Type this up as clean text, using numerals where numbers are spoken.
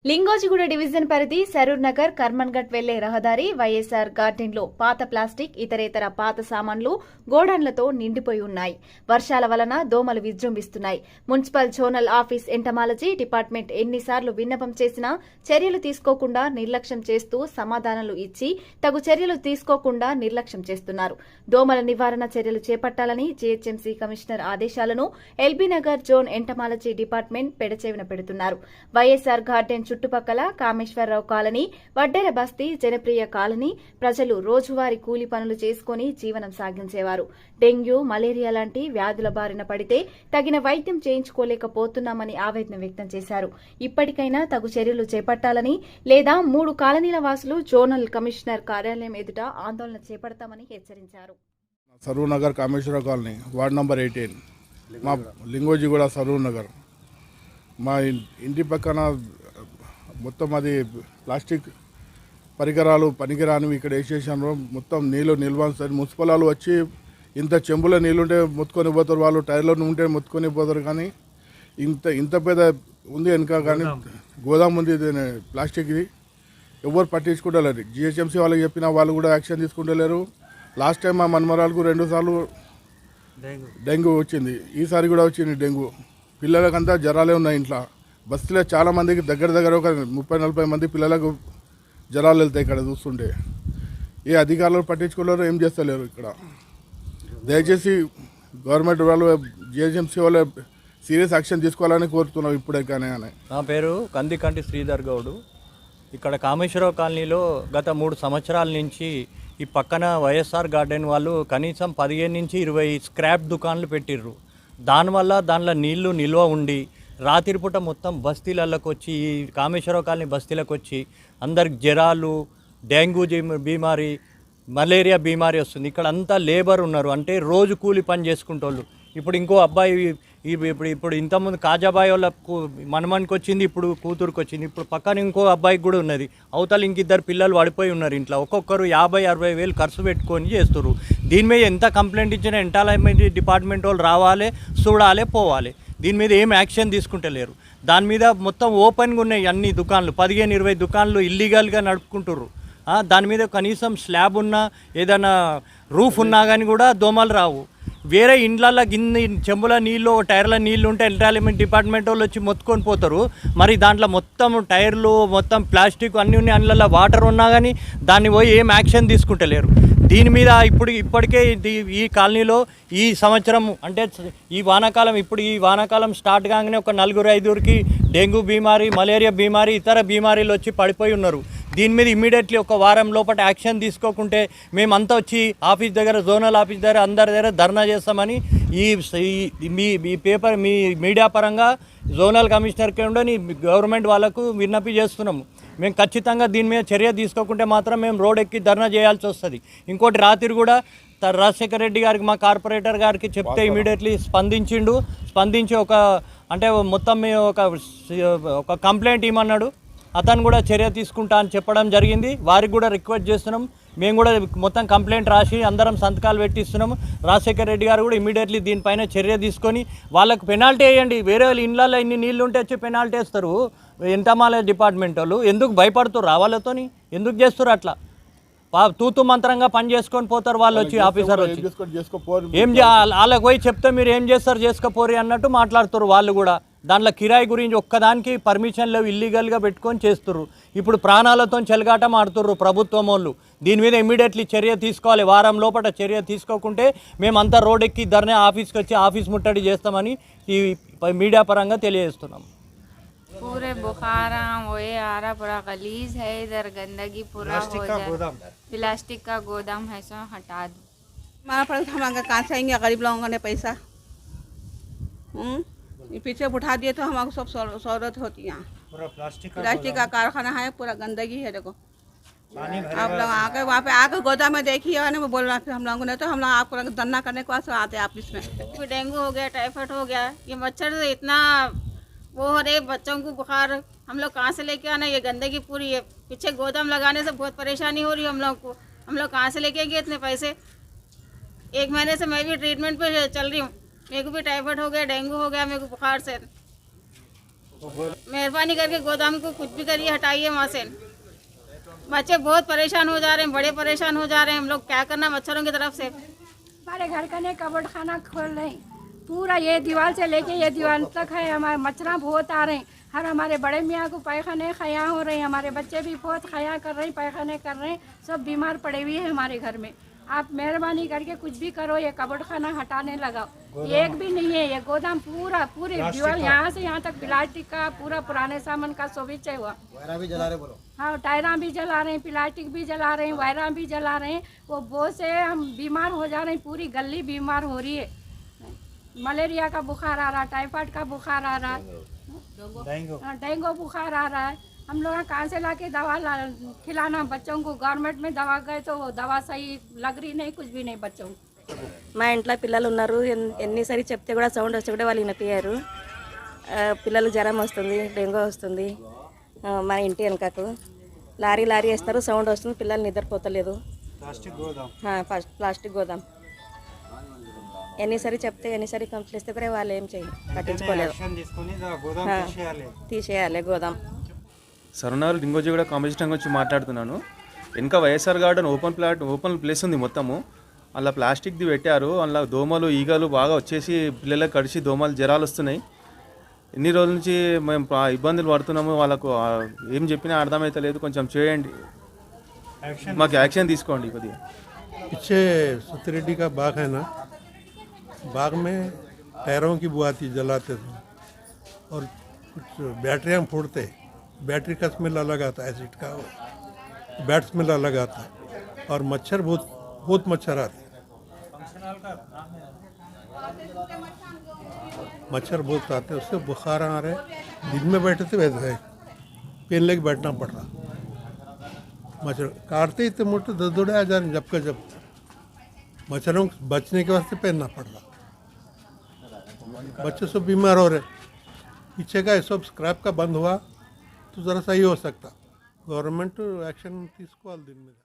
Lingojiguda division పరిధి సరూర్ నగర్ కర్మన్ఘట్ వెళ్లే రహదారి వైఎస్ఆర్ గార్డెన్లో పాత ప్లాస్టిక్ ఇతరేతర పాత సామాన్లు గోడాన్లతో నిండిపోయి ఉన్నాయి. వర్షాల వలన దోమలు విజృంభిస్తున్నాయి. Municipal zonal office entomology department ఎన్నిసార్లు విన్నపం చేసినా చర్యలు తీసుకోకుండా నిర్లక్ష్యం చేస్తూ సమాధానాలు ఇచ్చి తగు చర్యలు తీసుకోకుండా నిర్లక్ష్యం చేస్తున్నారు. దోమల నివారణ చర్యలు చేపట్టాలని జీహెచ్ఎంసీ కమిషనర్ ఆదేశాలను LB Nagar zone entomology department పెడచెవిన పెడుతున్నారు. వైఎస్ఆర్ గార్డెన్ చుట్టుపక్కల కామేశ్వరరావు కాలనీ, వడ్డెర బస్తీ, జనప్రియ కాలనీ ప్రజలు రోజువారీ కూలి పనులు చేసుకుని జీవనం సాగించేవారు. డెంగ్యూ, మలేరియా లాంటి వ్యాధుల బారిన పడితే తగిన వైద్యం చేయించుకోలేకపోతున్నామని ఆవేదన వ్యక్తం చేశారు. ఇప్పటికైనా తగు చర్యలు చేపట్టాలని లేదా 3 కాలనీల వాసులు జోనల్ కమిషనర్ కార్యాలయం ఎదుట ఆందోళన చేపడతామని హెచ్చరించారు. Saroor Nagar Kameswara Rao colony ward number 18 మా లింగోజిగూడ సరూర్ నగర్. మా ఇంటి పక్కన మొత్తం అది ప్లాస్టిక్ పరికరాలు పనికిరానివి ఇక్కడ వేసేసాను. మొత్తం నీళ్ళు నిల్వ మున్సిపల్ వాళ్ళు వచ్చి ఇంత చెంబులో నీళ్ళుంటే మొత్తుకొని పోతారు, వాళ్ళు టైర్లో ఉంటే మొత్తుకొని పోతారు. కానీ ఇంత పెద్ద ఉంది వెనుక, కానీ గోదాం ఉంది ప్లాస్టిక్, ఇది ఎవరు పట్టించుకుంటలేరు. జిహెచ్ఎంసీ వాళ్ళకి చెప్పినా వాళ్ళు కూడా యాక్షన్ తీసుకుంటలేరు. లాస్ట్ టైం మా మన్మరాలకు 2 సార్లు డెంగ్యూ వచ్చింది, ఈసారి కూడా వచ్చింది డెంగ్యూ. పిల్లలకంతా జ్వరాలే ఉన్నాయి. ఇంట్లో బస్తీలో చాలా మందికి దగ్గర ఒక 30-40 మంది పిల్లలకు జ్వరాలు వెళ్తాయి ఇక్కడ చూస్తుంటే. ఏ అధికారులు పట్టించుకోలేరు, ఏం చేస్తలేరు. ఇక్కడ దయచేసి గవర్నమెంట్ వాళ్ళు జిహెచ్ఎంసీ వాళ్ళు సీరియస్ యాక్షన్ తీసుకోవాలని కోరుతున్నాం ఇప్పుడే. కానీ నా పేరు కందికంటి శ్రీధర్ గౌడు. ఇక్కడ కామేశ్వరరావు కాలనీలో గత 3 సంవత్సరాల నుంచి ఈ పక్కన వైఎస్ఆర్ గార్డెన్ వాళ్ళు కనీసం 15 నుంచి 20 స్క్రాప్ దుకాన్లు పెట్టిర్రు. దానివల్ల దానిలో నీళ్లు నిల్వ ఉండి రాత్రిపూట మొత్తం బస్తీలకు వచ్చి, ఈ కామేశ్వరరావు కాలనీ బస్తీలకు వచ్చి అందరికి జ్వరాలు, డెంగ్యూ బీమారీ, మలేరియా బీమారీ వస్తుంది. ఇక్కడ అంతా లేబర్ ఉన్నారు, అంటే రోజు కూలి పని చేసుకుంటోళ్ళు. ఇప్పుడు ఇంకో అబ్బాయి ఇప్పుడు ఇంతకుముందు కాజాబాయి వాళ్ళ మనమనికి వచ్చింది, ఇప్పుడు కూతురుకి వచ్చింది. ఇప్పుడు పక్కన ఇంకో అబ్బాయికి కూడా ఉన్నది. అవతల ఇంకిద్దరు పిల్లలు పడిపోయి ఉన్నారు ఇంట్లో. ఒక్కొక్కరు 50-60 వేలు ఖర్చు పెట్టుకొని చేస్తారు. దీని మీద ఎంత కంప్లైంట్ ఇచ్చినా ఎంటాలమెంట్ డిపార్ట్మెంట్ వాళ్ళు రావాలి, చూడాలి, పోవాలి. దీని మీద ఏం యాక్షన్ తీసుకుంటలేరు. దాని మీద మొత్తం ఓపెన్గా ఉన్నాయి అన్ని దుకాన్లు, 15-20 దుకాన్లు ఇల్లీగల్గా నడుపుకుంటుర్రు. దాని మీద కనీసం స్లాబ్ ఉన్నా, ఏదైనా రూఫ్ ఉన్నా కానీ కూడా దోమలు రావు. వేరే ఇండ్లల్లో గిన్నె చెంబుల నీళ్ళు, టైర్ల నీళ్ళు ఉంటే ఎంటాలమెంట్ డిపార్ట్మెంట్ వాళ్ళు వచ్చి మొత్తుకొని పోతారు. మరి దాంట్లో మొత్తం టైర్లు, మొత్తం ప్లాస్టిక్ అన్నీ ఉన్నాయి. అందులో వాటర్ ఉన్నా కానీ దాన్ని పోయి ఏం యాక్షన్ తీసుకుంటలేరు. దీని మీద ఇప్పటికే ఈ కాలనీలో ఈ సంవత్సరం అంటే ఈ వానాకాలం స్టార్ట్ కాగానే ఒక 4-5కి డెంగ్యూ బీమారీ, మలేరియా బీమారీ, ఇతర బీమారీలు వచ్చి పడిపోయి ఉన్నారు. దీని మీద ఇమ్మీడియట్లీ ఒక వారం లోపల యాక్షన్ తీసుకోకుంటే మేమంతా వచ్చి ఆఫీస్ దగ్గర, జోనల్ ఆఫీస్ దగ్గర, అందరి దగ్గర ధర్నా చేస్తామని ఈ పేపర్ మీ మీడియా పరంగా జోనల్ కమిషనర్కి ఉండని గవర్నమెంట్ వాళ్ళకు విన్నపి చేస్తున్నాము. మేము ఖచ్చితంగా దీని మీద చర్య తీసుకోకుంటే మాత్రం మేము రోడ్ ఎక్కి ధర్నా చేయాల్సి వస్తుంది. ఇంకోటి రాత్రి కూడా రాజశేఖర రెడ్డి గారికి, మా కార్పొరేటర్ గారికి చెప్తే ఇమీడియట్లీ స్పందించి మొత్తం ఒక కంప్లైంట్ ఇవ్వమన్నాడు. అతను కూడా చర్య తీసుకుంటా అని చెప్పడం జరిగింది. వారికి కూడా రిక్వెస్ట్ చేస్తున్నాం. మేము కూడా మొత్తం కంప్లైంట్ రాసి అందరం సంతకాలు పెట్టిస్తున్నాము. రాజశేఖర రెడ్డి గారు కూడా ఇమీడియట్లీ దీనిపైన చర్య తీసుకొని వాళ్ళకు పెనాల్టీ వేయండి. వేరే వాళ్ళ ఇళ్ళల్లో ఇన్ని నీళ్ళు ఉంటే వచ్చి పెనాల్టీ వేస్తారు. ఎంటమాల డిపార్ట్మెంట్ వాళ్ళు ఎందుకు భయపడుతారు? వాళ్ళతోని ఎందుకు చేస్తారు అట్లా? తూతు మంత్రంగా పని చేసుకొని పోతారు వాళ్ళు వచ్చి, ఆఫీసర్ వచ్చి ఏం వాళ్ళకి పోయి చెప్తే మీరు ఏం చేస్తారు, చేసుకోపోరి అన్నట్టు మాట్లాడుతారు వాళ్ళు కూడా. దాంట్లో కిరాయి గురించి ఒక్కదానికి పర్మిషన్ లేవు, ఇల్లీగల్గా పెట్టుకొని చేస్తుర్రు. ఇప్పుడు ప్రాణాలతో చెలగాటం ఆడుతుర్రు ప్రభుత్వం వాళ్ళు. దీని మీద ఇమ్మీడియట్లీ చర్య తీసుకోవాలి. వారం లోపల చర్య తీసుకోకుంటే మేమంతా రోడ్ ఎక్కి ధర్నా ఆఫీస్కి వచ్చి ఆఫీస్ ముట్టడి చేస్తామని ఈ మీడియా పరంగా తెలియజేస్తున్నాం. पूरे बुखार वही आ रहा, पूरा गलीज है इधर, गंदगी पूरा हो जाए। प्लास्टिक का गोदाम है, सो हटा दो। हमारा पर हम कहाँ से आएंगे? गरीब लोगों ने पैसा पीछे उठा दिए तो हमारे सब सहूलत होती है। पूरा प्लास्टिक का कारखाना है, पूरा गंदगी है। देखो आप लोग आके वहाँ पे आके गोदाम में देखिए ना, बोल रहा हम लोगों ने तो हम लोग आपको धरना करने के वास्ते आते हैं ऑफिस में। डेंगू हो गया, टाइफाइड हो गया, ये मच्छर से इतना वो हो रहे, बच्चों को बुखार, हम लोग कहाँ से लेके आना? ये गंदगी पूरी है। पीछे गोदाम लगाने से बहुत परेशानी हो रही है हम लोग को। हम लोग कहाँ से लेके आएंगे इतने पैसे? 1 महीने से मैं भी ट्रीटमेंट पे चल रही हूँ। मेरे को भी टाइफाइड हो गया, डेंगू हो गया, मेरे को बुखार से। मेहरबानी करके गोदाम को कुछ भी करिए, हटाइए वहाँ से। बच्चे बहुत परेशान हो जा रहे हैं, बड़े परेशान हो जा रहे हैं। हम लोग क्या करना मच्छरों की तरफ से। हमारे घर का नहीं कबड़ खाना खोल रहे हैं, पूरा ये दीवार से लेके ये दीवार तक है। हमारे मच्छर बहुत आ रहे हैं। हर हमारे बड़े मियाँ को पैखाने खया हो रहे हैं, हमारे बच्चे भी बहुत खया कर रहे हैं, पैखाने कर रहे हैं, सब बीमार पड़े हुए हैं हमारे घर में। आप मेहरबानी करके कुछ भी करो, ये कबड़ खाना हटाने लगाओ। एक भी नहीं है ये गोदाम, पूरी दीवार यहाँ से यहाँ तक प्लास्टिक का, पूरा पुराने सामान का सोबिच हुआ। भी जला रहे बोलो। हाँ, टायरा भी जला रहे हैं, प्लास्टिक भी जला रहे हैं, वायरा भी जला रहे हैं। वो बहुत से हम बीमार हो जा रहे हैं, पूरी गली बीमार हो रही है। मलेरिया का बुखार आ रहा है, टाइफाइड का बुखार आ रहा है, डेंगू बुखार आ रहा है। हम लोग कहाँ से लाके दवा खिलाना बच्चों को? गवर्नमेंट में दवा गए तो वो दवा सही लग रही नहीं, कुछ भी नहीं बच्चों को। మా ఇంట్లో పిల్లలు ఉన్నారు. ఎన్నిసారి చెప్తే కూడా సౌండ్ వచ్చి కూడా వాళ్ళు వినిపించారు. పిల్లలు జ్వరం వస్తుంది, డెంగ్యూ వస్తుంది. మా ఇంటి వెనకకు లారీ వేస్తారు, సౌండ్ వస్తుంది, పిల్లలు నిద్రపోతలేదు. ప్లాస్టిక్ గోదాం ఎన్నిసారి చెప్తే ఎన్నిసారి కంప్లైంట్ ఇస్తే కూడా వాళ్ళు ఏం చేయాలి, పట్టించుకోలేదు. తీసేయాలి గోదాం. సరునాలు లింగోజీ కూడా కాంపిటీషన్ వచ్చి మాట్లాడుతున్నాను. వెనక వైఎస్ఆర్ గార్డెన్ ఓపెన్ ప్లేస్ ఉంది మొత్తము. అలా ప్లాస్టిక్ది పెట్టారు. అలా దోమలు ఈగలు బాగా వచ్చేసి పిల్లలకు కడిచి దోమలు జ్వరాలు వస్తున్నాయి. ఎన్ని రోజుల నుంచి మేము ఇబ్బందులు పడుతున్నాము. వాళ్ళకు ఏం చెప్పినా అర్థమవుతలేదు. కొంచెం చేయండి, మాకు యాక్షన్ తీసుకోండి కొద్దిగా. पीछे सतरेड्डी का बाग है ना, बाग में टायरों की बुआती जलाते थे और कुछ बैटरियाँ फोड़ते, बैटरी का स्मेल अलग आता है, एसिड का बैट स्मेल अलग आता है और मच्छर बहुत मच्छर आते, मच्छर बहुत आते, उससे बुखार आ रहे। दिन में बैठे थे वैसे पेन लेके बैठना पड़ रहा। मच्छर काटते इतने मोटे दौड़े आ जा रहे, जब का जब मच्छरों बचने के वास्ते पहनना पड़ रहा। बच्चे सब बीमार हो रहे। पीछे का सब स्क्रैप का बंद हुआ तो ज़रा सही हो सकता। गवर्नमेंट एक्शन తీసుకోవాలి దీని మీద।